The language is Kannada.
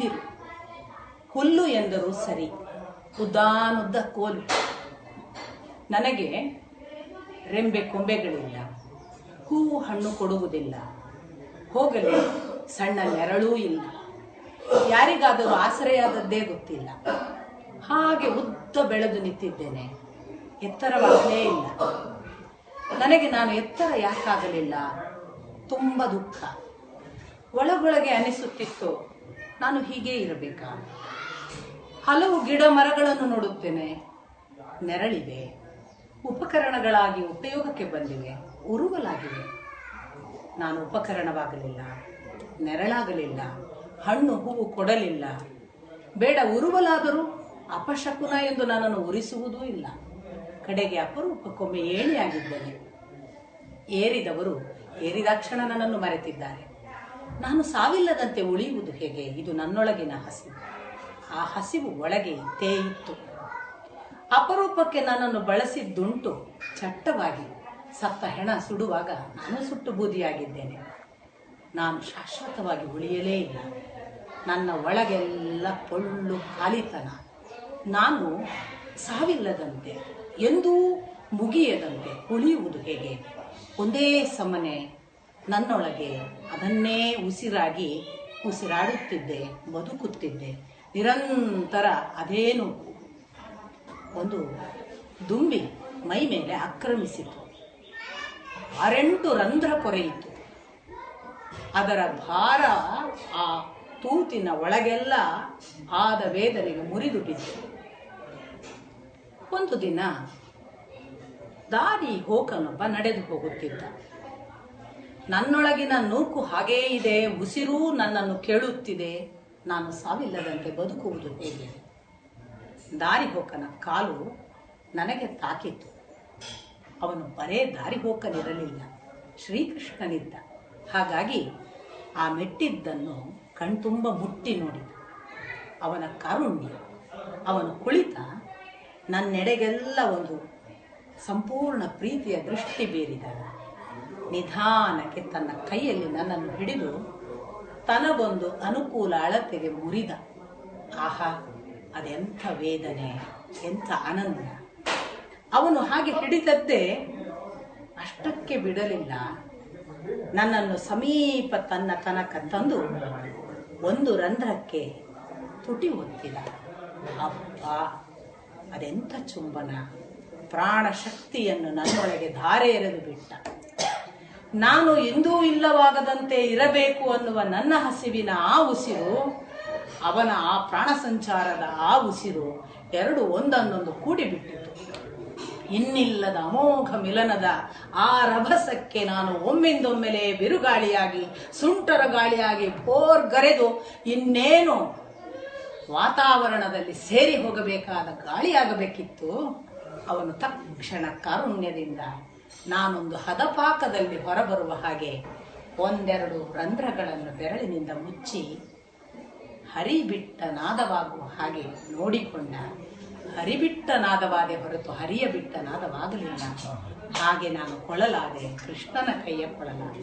ಬಿದಿರು, ಹುಲ್ಲು ಎಂದರೂ ಸರಿ, ಉದ್ದಾನುದ್ದ ಕೋಲು. ನನಗೆ ರೆಂಬೆ ಕೊಂಬೆಗಳಿಲ್ಲ, ಹೂವು ಹಣ್ಣು ಕೊಡುವುದಿಲ್ಲ, ಹೋಗಲೇ ಸಣ್ಣ ನೆರಳೂ ಇಲ್ಲ. ಯಾರಿಗಾದರೂ ಆಸರೆಯಾದದ್ದೇ ಗೊತ್ತಿಲ್ಲ. ಹಾಗೆ ಉದ್ದ ಬೆಳೆದು ನಿಂತಿದ್ದೇನೆ, ಎತ್ತರವಾಗಲೇ ಇಲ್ಲ. ನನಗೆ ನಾನು ಎತ್ತರ ಯಾಕಾಗಲಿಲ್ಲ? ತುಂಬ ದುಃಖ. ಒಳಗೊಳಗೆ ಅನಿಸುತ್ತಿತ್ತು, ನಾನು ಹೀಗೇ ಇರಬೇಕಾ? ಹಲವು ಗಿಡ ಮರಗಳನ್ನು ನೋಡುತ್ತೇನೆ, ನೆರಳಿವೆ, ಉಪಕರಣಗಳಾಗಿ ಉಪಯೋಗಕ್ಕೆ ಬಂದಿವೆ, ಉರುವಲಾಗಿವೆ. ನಾನು ಉಪಕರಣವಾಗಲಿಲ್ಲ, ನೆರಳಾಗಲಿಲ್ಲ, ಹಣ್ಣು ಹೂವು ಕೊಡಲಿಲ್ಲ. ಬೇಡ, ಉರುವಲಾದರೂ ಅಪಶಕುನ ಎಂದು ನನ್ನನ್ನು ಉರಿಸುವುದೂ ಇಲ್ಲ. ಕಡೆಗೆ ಅಪರೂಪಕ್ಕೊಮ್ಮೆ ಏಣಿಯಾಗಿದ್ದೇನೆ. ಏರಿದವರು ಏರಿದಾಕ್ಷಣ ನನ್ನನ್ನು ಮರೆತಿದ್ದಾರೆ. ನಾನು ಸಾವಿಲ್ಲದಂತೆ ಉಳಿಯುವುದು ಹೇಗೆ? ಇದು ನನ್ನೊಳಗಿನ ಹಸಿವು. ಆ ಹಸಿವು ಒಳಗೆ ಇತ್ತೇ ಇತ್ತು. ಅಪರೂಪಕ್ಕೆ ನನ್ನನ್ನು ಬಳಸಿದ್ದುಂಟು. ಚಟ್ಟವಾಗಿ ಸತ್ತ ಹೆಣ ಸುಡುವಾಗ ನಾನು ಸುಟ್ಟು ಬೂದಿಯಾಗಿದ್ದೇನೆ. ನಾನು ಶಾಶ್ವತವಾಗಿ ಉಳಿಯಲೇ ಇಲ್ಲ. ನನ್ನ ಒಳಗೆಲ್ಲ ಪೊಳ್ಳು ಖಾಲಿತನ. ನಾನು ಸಾವಿಲ್ಲದಂತೆ, ಎಂದೂ ಮುಗಿಯದಂತೆ ಉಳಿಯುವುದು ಹೇಗೆ? ಒಂದೇ ಸಮನೆ ನನ್ನೊಳಗೆ ಅದನ್ನೇ ಉಸಿರಾಗಿ ಉಸಿರಾಡುತ್ತಿದ್ದೆ, ಬದುಕುತ್ತಿದ್ದೆ. ನಿರಂತರ ಅದೇನು ಒಂದು ದುಂಬಿ ಮೈ ಮೇಲೆ ಆಕ್ರಮಿಸಿತು. 6-8 ರಂಧ್ರ ಕೊರೆಯಿತು. ಅದರ ಭಾರ ಆ ತೂತಿನ ಒಳಗೆಲ್ಲ ಆದ ವೇದನೆಗೆ ಮುರಿದು ಬಿತ್ತು. ಒಂದು ದಿನ ದಾರಿ ಹೋಕನೊಬ್ಬ ನಡೆದು ಹೋಗುತ್ತಿದ್ದ. ನನ್ನೊಳಗಿನ ನೂಕು ಹಾಗೇ ಇದೆ, ಉಸಿರೂ ನನ್ನನ್ನು ಕೇಳುತ್ತಿದೆ. ನಾನು ಸಾವಿಲ್ಲದಂತೆ ಬದುಕುವುದು ಹೇಗೆ? ದಾರಿ ಹೋಕನ ಕಾಲು ನನಗೆ ತಾಕಿತು. ಅವನು ಬರೇ ದಾರಿ ಹೋಕನಿರಲಿಲ್ಲ, ಶ್ರೀಕೃಷ್ಣನಿದ್ದ. ಹಾಗಾಗಿ ಆ ಮೆಟ್ಟಿದ್ದನ್ನು ಕಣ್ತುಂಬ ಮುಟ್ಟಿ ನೋಡಿದ. ಅವನ ಕಾರುಣ್ಯ, ಅವನು ಕುಳಿತ ನನ್ನೆಡೆಗೆಲ್ಲ ಒಂದು ಸಂಪೂರ್ಣ ಪ್ರೀತಿಯ ದೃಷ್ಟಿ ಬೀರಿದ. ನಿಧಾನಕ್ಕೆ ತನ್ನ ಕೈಯಲ್ಲಿ ನನ್ನನ್ನು ಹಿಡಿದು ತನಗೊಂದು ಅನುಕೂಲ ಅಳತೆಗೆ ಮುರಿದ. ಆಹಾ, ಅದೆಂಥ ವೇದನೆ, ಎಂಥ ಆನಂದ! ಅವನು ಹಾಗೆ ಹಿಡಿದದ್ದೇ ಅಷ್ಟಕ್ಕೆ ಬಿಡಲಿಲ್ಲ. ನನ್ನನ್ನು ಸಮೀಪ ತನ್ನ ತನಕ ತಂದು ಒಂದು ರಂಧ್ರಕ್ಕೆ ತುಟಿ ಒತ್ತಿದ. ಅಪ್ಪ, ಅದೆಂಥ ಚುಂಬನ! ಪ್ರಾಣ ಶಕ್ತಿಯನ್ನು ನನ್ನೊಳಗೆ ಧಾರೆ ಎರೆದು ಬಿಟ್ಟ. ನಾನು ಎಂದೂ ಇಲ್ಲವಾಗದಂತೆ ಇರಬೇಕು ಅನ್ನುವ ನನ್ನ ಹಸಿವಿನ ಆ ಉಸಿರು, ಅವನ ಆ ಪ್ರಾಣ ಸಂಚಾರದ ಆ ಉಸಿರು ಎರಡು ಒಂದನ್ನೊಂದು ಕೂಡಿಬಿಟ್ಟಿತು. ಇನ್ನಿಲ್ಲದ ಅಮೋಘ ಮಿಲನದ ಆ ರಭಸಕ್ಕೆ ನಾನು ಒಮ್ಮಿಂದೊಮ್ಮೆಲೆ ಬಿರುಗಾಳಿಯಾಗಿ, ಸುಂಟರ ಗಾಳಿಯಾಗಿ ಭೋರ್ಗರೆದು ಇನ್ನೇನು ವಾತಾವರಣದಲ್ಲಿ ಸೇರಿ ಹೋಗಬೇಕಾದ ಗಾಳಿಯಾಗಬೇಕಿತ್ತು. ಅವನು ತಕ್ಷಣ ಕಾರುಣ್ಯದಿಂದ ನಾನೊಂದು ಹದಪಾಕದಲ್ಲಿ ಹೊರಬರುವ ಹಾಗೆ 1-2 ರಂಧ್ರಗಳನ್ನು ಬೆರಳಿನಿಂದ ಮುಚ್ಚಿ ಹರಿಬಿಟ್ಟ ನಾದವಾಗುವ ಹಾಗೆ ನೋಡಿಕೊಂಡ. ಹರಿಬಿಟ್ಟ ನಾದವಾದೆ ಹೊರತು ಹರಿಯಬಿಟ್ಟ ನಾದವಾಗಲಿಲ್ಲ. ಹಾಗೆ ನಾನು ಕೊಳಲಾದೆ, ಕೃಷ್ಣನ ಕೈಯ ಕೊಳಲಾದೆ.